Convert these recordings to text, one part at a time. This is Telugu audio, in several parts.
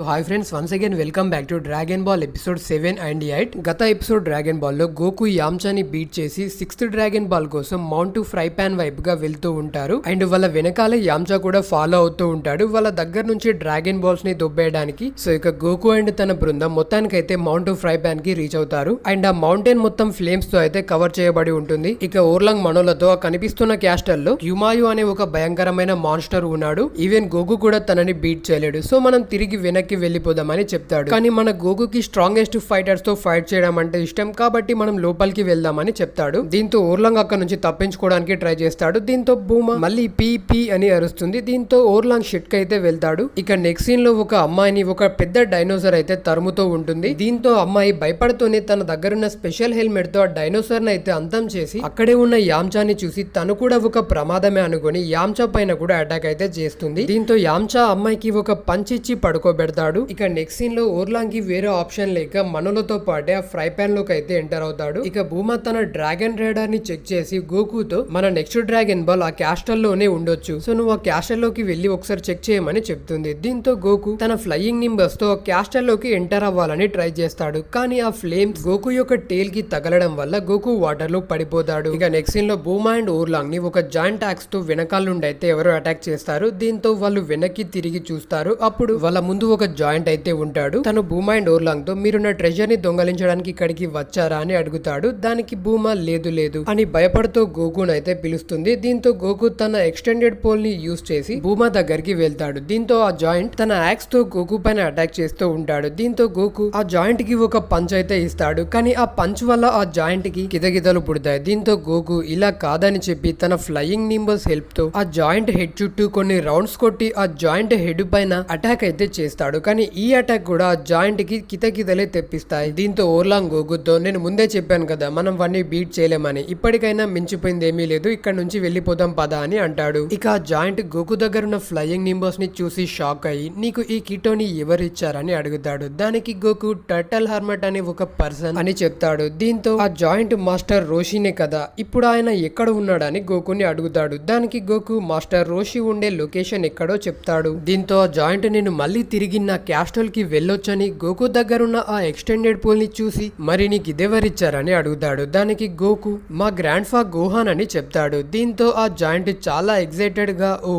Hi friends, once again welcome back to dragon ball episode 7 and 8. గత ఎపిసోడ్ డ్రాగన్ బాల్ లో గోకు యామ్చాని బీట్ చేసి 6th డ్రాగన్ బాల్ కోసం మౌంట్ ఫ్రై పాన్ వైపు గా వెళ్తూ ఉంటారు. అండ్ వాళ్ళ వెనకాలే యామ్చా కూడా ఫాలో అవుతూ ఉంటాడు వాళ్ళ దగ్గర నుంచి డ్రాగన్ బాల్స్ ని దొబ్బేయడానికి. సో ఇక గోకు అండ్ తన బృందం మొత్తానికైతే మౌంట్ ఫ్రై పాన్ కి రీచ్ అవుతారు. అండ్ ఆ మౌంటైన్ మొత్తం ఫ్లేమ్స్ తో అయితే కవర్ చేయబడి ఉంటుంది. ఇక ఓర్లాంగ్ మనోలతో కనిపిస్తున్న క్యాస్టల్ లో యుమాయు అనే ఒక భయంకరమైన మాన్స్టర్ ఉన్నాడు. ఈవెన్ గోకు కూడా తనని బీట్ చేయలేడు. సో మనం తిరిగి వెనక్కి వెళ్ళిపోదామని చెప్తాడు. కానీ మన గోకుకి స్ట్రాంగెస్ట్ ఫైటర్స్ తో ఫైట్ చేయడం అంటే ఇష్టం కాబట్టి మనం లోపలికి వెళ్దామని చెప్తాడు. దీంతో ఓర్లాంగ్ అక్కడ నుంచి తప్పించుకోవడానికి ట్రై చేస్తాడు. దీంతో భూమా మళ్ళీ పీ పీ అని అరుస్తుంది. దీంతో ఓర్లాంగ్ షిట్ కి అయితే వెళ్తాడు. ఇక నెక్స్ట్ సీన్ లో ఒక అమ్మాయిని ఒక పెద్ద డైనోసార్ అయితే తరుముతూ ఉంటుంది. దీంతో అమ్మాయి భయపడుతూనే తన దగ్గరున్న స్పెషల్ హెల్మెట్ తో ఆ డైనోసార్ ని అయితే అంతం చేసి అక్కడే ఉన్న యామ్చాని చూసి తను కూడా ఒక ప్రమాదమే అనుకుని యామ్చా పైన కూడా అటాక్ అయితే చేస్తుంది. దీంతో యామ్చా అమ్మాయికి ఒక పంచ్ ఇచ్చి పడుకోబెడతాడు. ఇక నెక్స్ట్ సీన్ లో ఓర్లాంగ్ కి వేరే ఆప్షన్ లేక మనోలతో పాటే ఆ ఫ్రై పాన్ లోకి అయితే ఎంటర్ అవుతాడు. ఇక భూమా తన డ్రాగన్ రైడర్ ని చెక్ చేసి గోకుతో మన నెక్స్ట్ డ్రాగన్ బాల్ ఆ క్యాస్టల్ లోనే ఉండొచ్చు, సో నువ్వు ఆ క్యాస్టల్ లోకి వెళ్లి ఒకసారి చెక్ చేయమని చెప్తుంది. దీంతో గోకు తన ఫ్లయింగ్ నింబర్స్ తో క్యాస్టల్ లోకి ఎంటర్ అవ్వాలని ట్రై చేస్తాడు. కానీ ఆ ఫ్లేమ్స్ గోకు యొక్క టేల్ కి తగలడం వల్ల గోకు వాటర్ లో పడిపోతాడు. ఇక నెక్స్ట్ సీన్ లో భూమా అండ్ ఓర్లాంగ్ ని ఒక జాయింట్ యాక్స్ తో వెనకాల నుండి అయితే ఎవరో అటాక్ చేస్తారు. దీంతో వాళ్ళు వెనక్కి తిరిగి చూస్తారు. అప్పుడు వాళ్ళ ముందు ఒక జాయింట్ అయితే ఉంటాడు. తను భూమా అండ్ ఓర్లాంగ్ తో మీరు నా ట్రెజర్ ని దొంగలించడానికి ఇక్కడికి వచ్చారా అని అడుగుతాడు. దానికి భూమా లేదు లేదు అని భయపడుతూ గోకును అయితే పిలుస్తుంది. దీంతో గోకు తన ఎక్స్టెండెడ్ పోల్ ని యూజ్ చేసి భూమా దగ్గరికి వెళ్తాడు. దీంతో ఆ జాయింట్ తన యాక్స్ తో గోకు పైన అటాక్ చేస్తూ ఉంటాడు. దీంతో గోకు ఆ జాయింట్ కి ఒక పంచ్ అయితే ఇస్తాడు. కానీ ఆ పంచ్ వల్ల ఆ జాయింట్ కి కితకితలు పుడతాయి. దీంతో గోకు ఇలా కాదని చెప్పి తన ఫ్లయింగ్ నింబర్స్ హెల్ప్ తో ఆ జాయింట్ హెడ్ చుట్టూ కొన్ని రౌండ్స్ కొట్టి ఆ జాయింట్ హెడ్ పైన అటాక్ అయితే చేస్తాడు. కానీ ఈ అటాక్ కూడా ఆ జాయింట్ కి కితకితలే తెప్పిస్తాయి. దీంతో ఓర్లాంగ్ గోకుతో నేను ముందే చెప్పాను కదా మనం వాడిని బీట్ చేయలేమని, ఇప్పటికైనా మించిపోయింది ఏమీ లేదు, ఇక్కడ నుంచి వెళ్ళిపోదాం పదా అని అంటాడు. ఇక ఆ జాయింట్ గోకు దగ్గర ఉన్న ఫ్లయింగ్ నింబర్స్ ని చూసి షాక్ అయ్యి నీకు ఈ కిటోని ఎవరిచ్చారని అడుగుతాడు. దానికి గోకు టర్టల్ హర్మట్ అనే ఒక పర్సన్ అని చెప్తాడు. దీంతో ఆ జాయింట్ మాస్టర్ రోషినే కదా, ఇప్పుడు ఆయన ఎక్కడ ఉన్నాడని గోకుని అడుగుతాడు. దానికి గోకు మాస్టర్ రోషి ఉండే లొకేషన్ ఎక్కడో చెప్తాడు. దీంతో ఆ జాయింట్ నేను మళ్ళీ తిరిగి నా క్యాస్టల్ కి వెళ్ళొచ్చని గోకు దగ్గరున్న ఆ ఎక్స్టెండెడ్ పోల్ ని చూసి మరి నీకు ఇదెవరిచ్చారని అడుగుతాడు. దానికి గోకు మా గ్రాండ్ ఫా గోహాన్ అని చెప్తాడు. దీంతో ఆ జాయింట్ చాలా ఎక్సైటెడ్ గా ఓ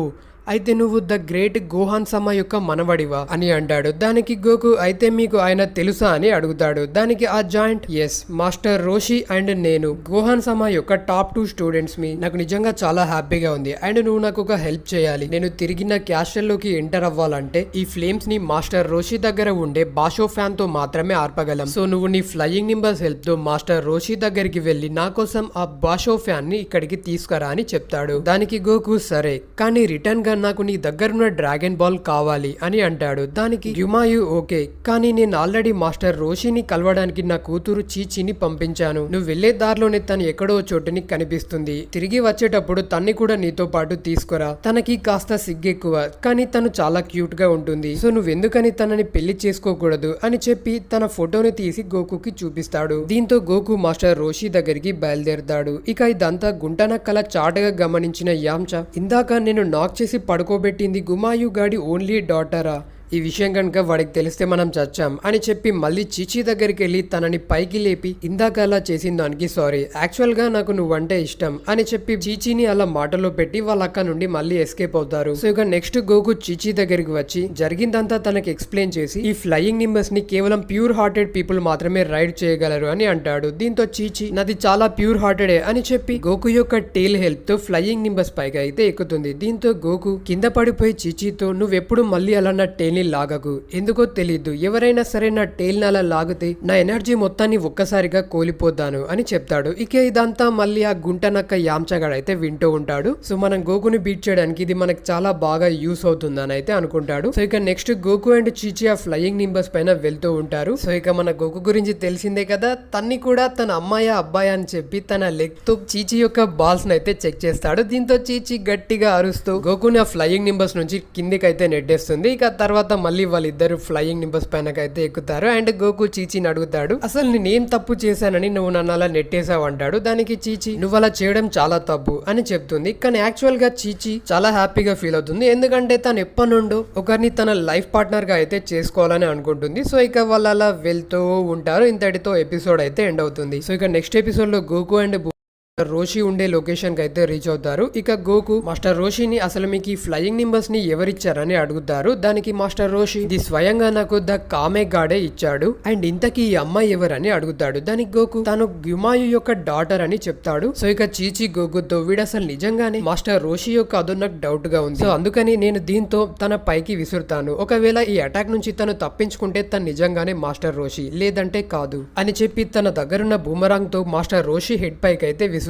అయితే నువ్వు ద గ్రేట్ గోహాన్ సమా యొక్క మనవడివా అని అంటాడు. దానికి గోకు అయితే మీకు ఆయన తెలుసా అని అడుగుతాడు. దానికి ఆ జాయింట్ ఎస్ మాస్టర్ రోషి అండ్ నేను గోహాన్ సమా యొక్క టాప్ 2 స్టూడెంట్స్ మీ, నాకు నిజంగా చాలా హ్యాపీగా ఉంది. అండ్ నువ్వు నాకు ఒక హెల్ప్ చేయాలి. నేను తిరిగి నా క్యాస్టల్ లోకి ఎంటర్ అవ్వాలంటే ఈ ఫ్లేమ్స్ ని మాస్టర్ రోషి దగ్గర ఉండే బాషో ఫ్యాన్ తో మాత్రమే ఆర్పగలం. సో నువ్వు నీ ఫ్లయింగ్ నింబర్స్ హెల్ప్ తో మాస్టర్ రోషి దగ్గరికి వెళ్లి నా కోసం ఆ బాషో ఫ్యాన్ ని ఇక్కడికి తీసుకురా అని చెప్తాడు. దానికి గోకు సరే, కానీ రిటర్న్ గా నాకు నీ దగ్గరున్న డ్రాగన్ బాల్ కావాలి అని అంటాడు. దానికి యుమాయు ఓకే, కానీ నేను ఆల్రెడీ మాస్టర్ రోషిని కలవడానికి నా కూతురు చీచిని పంపించాను. నువ్వు వెళ్లే దారిలోనే తను ఎక్కడో చోటుని కనిపిస్తుంది. తిరిగి వచ్చేటప్పుడు తన్ని కూడా నీతో పాటు తీసుకురా. తనకి కాస్త సిగ్గెక్కువ, కానీ తను చాలా క్యూట్ గా ఉంటుంది. సో నువ్వెందుకని తనని పెళ్లి చేసుకోకూడదు అని చెప్పి తన ఫోటోని తీసి గోకుకి చూపిస్తాడు. దీంతో గోకు మాస్టర్ రోషి దగ్గరికి బయలుదేరుతాడు. ఇక ఇదంతా గుంటనక్కల చాటుగా గమనించిన యామ్చా ఇందాక నేను నాక్ చేసి పడుకోబెట్టింది గుమాయు గాడి ఓన్లీ డాటరా, ఈ విషయం కనుక వాడికి తెలిస్తే మనం చచ్చాం అని చెప్పి మళ్ళీ చీచి దగ్గరికి వెళ్ళి తనని పైకి లేపి ఇందాక అలా చేసిన దానికి సారీ, యాక్చువల్ గా నాకు నువ్వంటే ఇష్టం అని చెప్పి చీచిని అలా మాటలో పెట్టి వాళ్ళ అక్క నుండి మళ్ళీ ఎస్కేప్ అవుతారు. సో ఇక నెక్స్ట్ గోకు చీచి దగ్గరికి వచ్చి జరిగిందంతా తనకి ఎక్స్ప్లెయిన్ చేసి ఈ ఫ్లయింగ్ నింబర్స్ ని కేవలం ప్యూర్ హార్టెడ్ పీపుల్ మాత్రమే రైడ్ చేయగలరు అని అంటాడు. దీంతో చీచి నాది చాలా ప్యూర్ హార్టెడే అని చెప్పి గోకు యొక్క టేల్ హెల్ప్ తో ఫ్లయింగ్ నింబర్స్ పైగా అయితే ఎక్కుతుంది. దీంతో గోకు కింద పడిపోయి చీచితో నువ్వెప్పుడు మళ్ళీ అలా నా టేల్ లాగకు, ఎందుకో తెలీదు, ఎవరైనా సరే నా టేల్ అలా లాగితే నా ఎనర్జీ మొత్తాన్ని ఒక్కసారిగా కోల్పోతాను అని చెప్తాడు. ఇక ఇదంతా మళ్ళీ ఆ గుంటనక్క యామ్చగాడు అయితే వింటూ ఉంటాడు. సో మనం గోకుని బీట్ చేయడానికి ఇది మనకు చాలా బాగా యూస్ అవుతుందని అయితే అనుకుంటాడు. సో ఇక నెక్స్ట్ గోకు అండ్ చీచి ఆ ఫ్లయింగ్ నింబర్స్ పైన వెళ్తూ ఉంటారు. సో ఇక మన గోకు గురించి తెలిసిందే కదా, తన్ని కూడా తన అమ్మాయి అబ్బాయి అని చెప్పి తన లెగ్ తో చీచి యొక్క బాల్స్ అయితే చెక్ చేస్తాడు. దీంతో చీచి గట్టిగా అరుస్తూ గోకుని ఆ ఫ్లయింగ్ నింబర్స్ నుంచి కిందికి అయితే నెట్టేస్తుంది. ఇక తర్వాత తర్వాత మళ్ళీ వాళ్ళిద్దరు ఫ్లయింగ్ నింబస్ పైనకైతే ఎక్కుతారు అండ్ గోకు చీచీని అడుగుతాడు, అసలు నేనేం తప్పు చేశానని నువ్వు నన్ను అలా నెట్టేసావు అంటాడు. దానికి చీచీ నువ్వు అలా చేయడం చాలా తప్పు అని చెప్తుంది. కానీ యాక్చువల్ గా చీచీ చాలా హ్యాపీగా ఫీల్ అవుతుంది, ఎందుకంటే తను ఎప్పటి నుండో ఒకరిని తన లైఫ్ పార్ట్నర్ గా అయితే చేసుకోవాలని అనుకుంటుంది. సో ఇక వాళ్ళు అలా వెళ్తూ ఉంటారు. ఇంతటితో ఎపిసోడ్ అయితే ఎండ్ అవుతుంది. సో ఇక నెక్స్ట్ ఎపిసోడ్ లో గోకు అండ్ రోషి ఉండే లొకేషన్ కి అయితే రీచ్ అవుతారు. ఇక గోకు మాస్టర్ రోషిని అసలు మీకు ఈ ఫ్లయింగ్ నింబర్స్ ని ఎవరిచ్చారని అడుగుతారు. దానికి మాస్టర్ రోషి ఇది స్వయంగా నాకు ద కామే గాడే ఇచ్చాడు అండ్ ఇంతకీ ఈ అమ్మాయి ఎవరని అడుగుతాడు. దానికి గోకు తను గ్యుమాయు యొక్క డాటర్ అని చెప్తాడు. సో ఇక చీచి గోకుతో వీడు అసలు నిజంగానే మాస్టర్ రోషి యొక్క అదో నాకు డౌట్ గా ఉంది, సో అందుకని నేను దీంతో తన పైకి విసురుతాను, ఒకవేళ ఈ అటాక్ నుంచి తను తప్పించుకుంటే తను నిజంగానే మాస్టర్ రోషి, లేదంటే కాదు అని చెప్పి తన దగ్గరున్న బూమరాంగ్ తో మాస్టర్ రోషి హెడ్ పైకి అయితే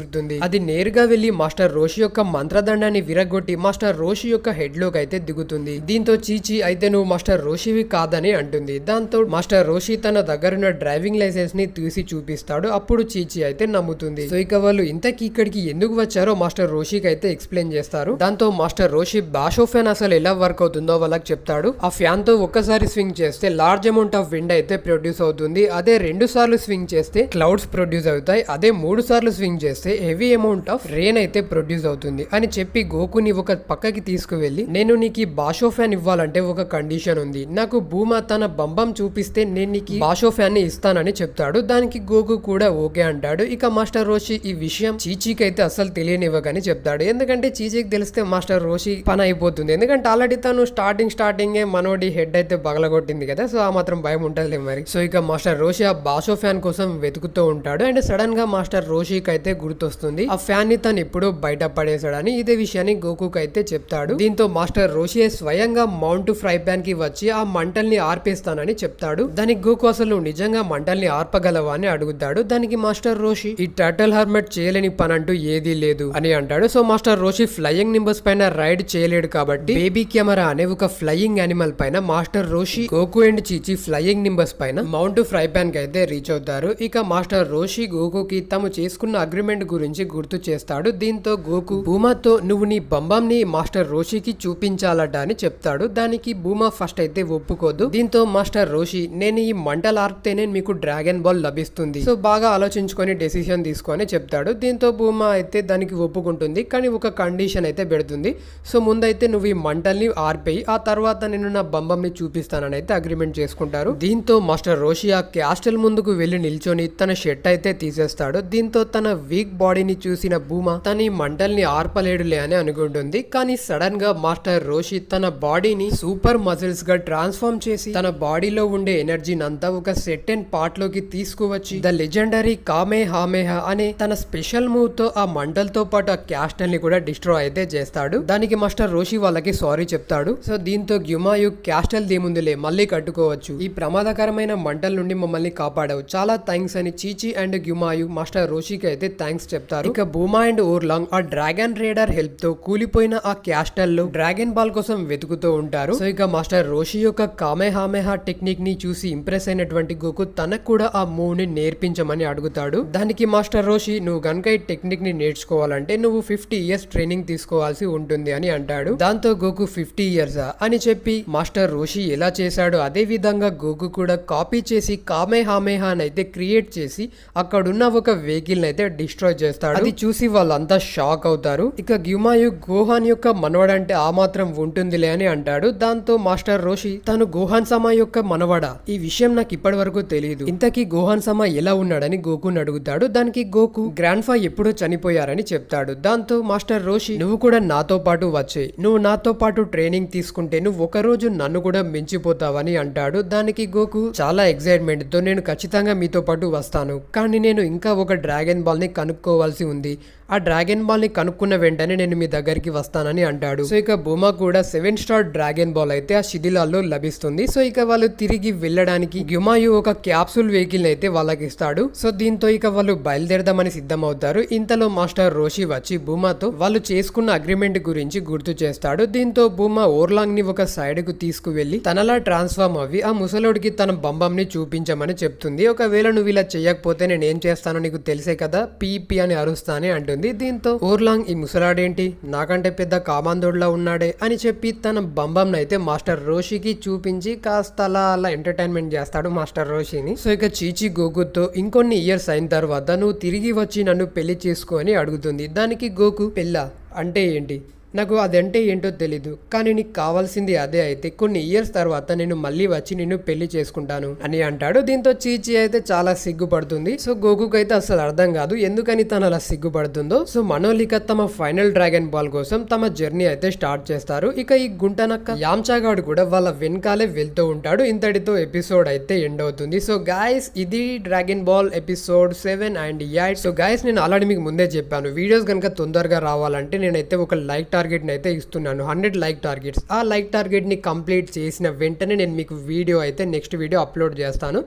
అది నేరుగా వెళ్లి మాస్టర్ రోషి యొక్క మంత్రదండాన్ని విరగొట్టి మాస్టర్ రోషి యొక్క హెడ్ లోకి అయితే దిగుతుంది. దీంతో చీచి అయితే నువ్వు మాస్టర్ రోషివి కాదని అంటుంది. దాంతో మాస్టర్ రోషి తన దగ్గరున్న డ్రైవింగ్ లైసెన్స్ ని తీసి చూపిస్తాడు. అప్పుడు చీచి అయితే నమ్ముతుంది. సో ఇక వాళ్ళు ఇంతకీ ఇక్కడికి ఎందుకు వచ్చారో మాస్టర్ రోషికి అయితే ఎక్స్ప్లెయిన్ చేస్తారు. దాంతో మాస్టర్ రోషి బాషో ఫ్యాన్ అసలు ఎలా వర్క్ అవుతుందో వాళ్ళకి చెప్తాడు. ఆ ఫ్యాన్ తో ఒక్కసారి స్వింగ్ చేస్తే లార్జ్ అమౌంట్ ఆఫ్ విండ్ అయితే ప్రొడ్యూస్ అవుతుంది. అదే 2 సార్లు స్వింగ్ చేస్తే క్లౌడ్స్ ప్రొడ్యూస్ అవుతాయి. అదే 3 సార్లు స్వింగ్ చేస్తే హెవీ అమౌంట్ ఆఫ్ రెయిన్ అయితే ప్రొడ్యూస్ అవుతుంది అని చెప్పి గోకుని ఒక పక్కకి తీసుకువెళ్లి, నేను నీకు బాషో ఫ్యాన్ ఇవ్వాలంటే ఒక కండిషన్ ఉంది, నాకు భూమా తన బంబం చూపిస్తే నేను నీకు బాషో ఫ్యాన్ ని ఇస్తానని చెప్తాడు. దానికి గోకు కూడా ఓకే అంటాడు. ఇక మాస్టర్ రోషి ఈ విషయం చీచీకి అయితే అసలు తెలియనివ్వకని చెప్తాడు, ఎందుకంటే చీచీకి తెలిస్తే మాస్టర్ రోషి పని అయిపోతుంది, ఎందుకంటే ఆల్రెడీ తను స్టార్టింగ్ మనోడి హెడ్ అయితే బగలగొట్టింది కదా, సో ఆ మాత్రం భయం ఉంటదిలే మరి. సో ఇక మాస్టర్ రోషి ఆ బాషో ఫ్యాన్ కోసం వెతుకుతూ ఉంటాడు అండ్ సడన్ గా మాస్టర్ రోషికి అయితే గుర్తొస్తుంది ఆ ఫ్యాన్ ని తను ఎప్పుడో బయట పడేశాడని. ఇదే విషయాన్ని గోకుకి అయితే చెప్తాడు. దీంతో మాస్టర్ రోషి స్వయంగా మౌంట్ ఫ్రై ప్యాన్ కి వచ్చి ఆ మంటల్ని ఆర్పేస్తానని చెప్తాడు. దానికి గోకు అసలు నువ్వు నిజంగా మంటల్ని ఆర్పగలవా అని అడుగుతాడు. దానికి మాస్టర్ రోషి ఈ టర్టల్ హర్మెట్ చేయలేని పని అంటూ ఏదీ లేదు అని అంటాడు. సో మాస్టర్ రోషి ఫ్లయింగ్ నింబర్స్ పైన రైడ్ చేయలేడు కాబట్టి బేబీ కెమెరా అనే ఒక ఫ్లయింగ్ యానిమల్ పైన మాస్టర్ రోషి, గోకు అండ్ చీచి ఫ్లయింగ్ నింబర్స్ పైన మౌంట్ ఫ్రై ప్యాన్ కి అయితే రీచ్ అవుతారు. ఇక మాస్టర్ రోషి గోకుకి తాము చేసుకున్న అగ్రిమెంట్ గురించి గుర్తు చేస్తాడు. దీంతో గోకు భూమాతో నువ్వు నీ బంబంని మాస్టర్ రోషికి చూపించాలట అని చెప్తాడు. దానికి భూమా ఫస్ట్ అయితే ఒప్పుకోదు. దీంతో మాస్టర్ రోషి నేను ఈ మంటలు ఆర్పితేనే మీకు డ్రాగన్ బాల్ లభిస్తుంది, సో బాగా ఆలోచించుకొని డెసిషన్ తీసుకొని చెప్తాడు. దీంతో భూమా అయితే దానికి ఒప్పుకుంటుంది, కానీ ఒక కండిషన్ అయితే పెడుతుంది. సో ముందైతే నువ్వు ఈ మంటల్ని ఆర్పేయి, ఆ తర్వాత నేను నా బంబంని చూపిస్తానని అయితే అగ్రిమెంట్ చేసుకుంటారు. దీంతో మాస్టర్ రోషి ఆ క్యాస్టల్ ముందుకు వెళ్లి నిల్చొని తన షర్ట్ అయితే తీసేస్తాడు. దీంతో తన వీక్ బాడీని చూసిన భూమా తన ఈ మంటల్ని ఆర్పలేడులే అని అనుకుంటుంది. కానీ సడన్ గా మాస్టర్ రోషి తన బాడీని సూపర్ మజిల్స్ గా ట్రాన్స్ఫార్మ్ చేసి తన బాడీలో ఉండే ఎనర్జీని అంతా ఒక సెట్ అండ్ పార్ట్ లోకి తీసుకువచ్చి ద లెజెండరీ కామే హామేహా అనే తన స్పెషల్ మూవ్ తో ఆ మంటలతో పాటు ఆ క్యాస్టల్ ని కూడా డిస్ట్రాయ్ అయితే చేస్తాడు. దానికి మాస్టర్ రోషి వాళ్ళకి సారీ చెప్తాడు. సో దీంతో గ్యుమాయు క్యాస్టల్ దేముందులే మళ్ళీ కట్టుకోవచ్చు, ఈ ప్రమాదకరమైన మంటల నుండి మమ్మల్ని కాపాడావు, చాలా థ్యాంక్స్ అని చీచి అండ్ గ్యుమాయు మాస్టర్ రోషికి అయితే థ్యాంక్స్ చెప్తారు. ఇక భూమా అండ్ ఓర్లాంగ్ ఆ డ్రాగన్ రేడర్ హెల్ప్ తో కూలిపోయిన ఆ క్యాస్టల్ లో డ్రాగన్ బాల్ కోసం వెతుకుతూ ఉంటారు. సో ఇక మాస్టర్ రోషి యొక్క కామెహామెహా టెక్నిక్ ని చూసి ఇంప్రెస్ అయినటువంటి గోకు తనకు కూడా ఆ మూవ్ ని నేర్పించమని అడుగుతాడు. దానికి మాస్టర్ రోషి నువ్వు గనుక ఈ టెక్నిక్ ని నేర్చుకోవాలంటే నువ్వు 50 years ట్రైనింగ్ తీసుకోవాల్సి ఉంటుంది అని అంటాడు. దాంతో గోకు 50 years అని చెప్పి మాస్టర్ రోషి ఎలా చేశాడో అదే విధంగా గోకు కూడా కాపీ చేసి కామెహామెహా అయితే క్రియేట్ చేసి అక్కడున్న ఒక వెహికల్ అయితే డిస్ట్రాయ్ చేస్తాడు. అది చూసి వాళ్ళంతా షాక్ అవుతారు. ఇక గ్యుమాయు గోహాన్ యొక్క మనవడంటే ఆ మాత్రం ఉంటుందిలే అని అంటాడు. దాంతో మాస్టర్ రోషి తను గోహాన్ సమా యొక్క మనవడా, ఈ విషయం నాకు ఇప్పటి వరకు తెలియదు, ఇంతకీ గోహాన్ సమా ఎలా ఉన్నాడని గోకుని అడుగుతాడు. దానికి గోకు గ్రాండ్ ఫా ఎప్పుడో చనిపోయారని చెప్తాడు. దాంతో మాస్టర్ రోషి నువ్వు కూడా నాతో పాటు వచ్చేయి, నువ్వు నాతో పాటు ట్రైనింగ్ తీసుకుంటే నువ్వు ఒక రోజు నన్ను కూడా మించిపోతావని అంటాడు. దానికి గోకు చాలా ఎక్సైట్మెంట్ తో నేను ఖచ్చితంగా మీతో పాటు వస్తాను, కానీ నేను ఇంకా ఒక డ్రాగన్ బాల్ ని కనుక్కోవాల్సి ఉంది, ఆ డ్రాగన్ బాల్ ని కనుక్కున్న వెంటనే నేను మీ దగ్గరికి వస్తానని అంటాడు. సో ఇక భూమా కూడా 7 స్టార్ డ్రాగన్ బాల్ అయితే ఆ శిథిలాల్లో లభిస్తుంది. సో ఇక వాళ్ళు తిరిగి వెళ్ళడానికి గ్యుమాయు ఒక క్యాప్సూల్ వెహికల్ అయితే వాళ్ళకి ఇస్తాడు. సో దీంతో ఇక వాళ్ళు బయలుదేరదామని సిద్ధమవుతారు. ఇంతలో మాస్టర్ రోషి వచ్చి భూమాతో వాళ్ళు చేసుకున్న అగ్రిమెంట్ గురించి గుర్తు చేస్తాడు. దీంతో భూమా ఓర్లాంగ్ ని ఒక సైడ్ కు తీసుకువెళ్లి తనలా ట్రాన్స్ఫార్మ్ అవ్వి ఆ ముసలోడికి తన బంబం ని చూపించమని చెప్తుంది. ఒకవేళ నువ్వు ఇలా చేయకపోతే నేను ఏం చేస్తానో నీకు తెలిసే కదా, పీ పీ అని అరుస్తానే అంటుంది. దీంతో ఓర్లాంగ్ ఈ ముసలాడేంటి నాకంటే పెద్ద కామాందోడ్లా ఉన్నాడే అని చెప్పి తన బంబం అయితే మాస్టర్ రోషికి చూపించి కాస్త అలా ఎంటర్టైన్మెంట్ చేస్తాడు మాస్టర్ రోషిని. సో ఇక చీచి గోకుతో ఇంకొన్ని ఇయర్స్ అయిన తర్వాత నువ్వు తిరిగి వచ్చి నన్ను పెళ్లి చేసుకో అని అడుగుతుంది. దానికి గోకు పెళ్ళా అంటే ఏంటి, నాకు అదంటే ఏంటో తెలీదు, కానీ నీకు కావాల్సింది అదే అయితే కొన్ని ఇయర్స్ తర్వాత నేను మళ్ళీ వచ్చి నిన్ను పెళ్లి చేసుకుంటాను అని అంటాడు. దీంతో చీచి అయితే చాలా సిగ్గుపడుతుంది. సో గోకుకు అయితే అసలు అర్థం కాదు ఎందుకని తను అలా సిగ్గుపడుతుందో. సో మనోలిక తమ ఫైనల్ డ్రాగన్ బాల్ కోసం తమ జర్నీ అయితే స్టార్ట్ చేస్తారు. ఇక ఈ గుంటనక్క యామ్చాగాడు కూడా వాళ్ళ వెనకాలే వెళ్తూ ఉంటాడు. ఇంతటితో ఎపిసోడ్ అయితే ఎండ్ అవుతుంది. సో గాయస్ ఇది dragon ball episode 7 and 8. So guys నేను ఆల్రెడీ మీకు ముందే చెప్పాను వీడియోస్ కనుక తొందరగా రావాలంటే నేనైతే ఒక లైక్ టార్గెట్ అయితే ఇస్తున్నాను, 100 లైక్ టార్గెట్స్. ఆ లైక్ టార్గెట్ ని కంప్లీట్ చేసిన వెంటనే నేను మీకు వీడియో అయితే నెక్స్ట్ వీడియో అప్లోడ్ చేస్తాను.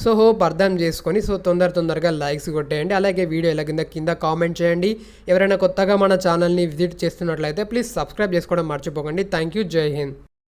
సో హోప్ అర్థం చేసుకొని సో తొందరగా లైక్స్ కొట్టేయండి. అలాగే వీడియో ఎలా కింద కామెంట్ చేయండి. ఎవరైనా కొత్తగా మన ఛానల్ని విజిట్ చేస్తున్నట్లయితే ప్లీజ్ సబ్స్క్రైబ్ చేసుకోవడం మర్చిపోకండి. థ్యాంక్ యూ, జై హింద్.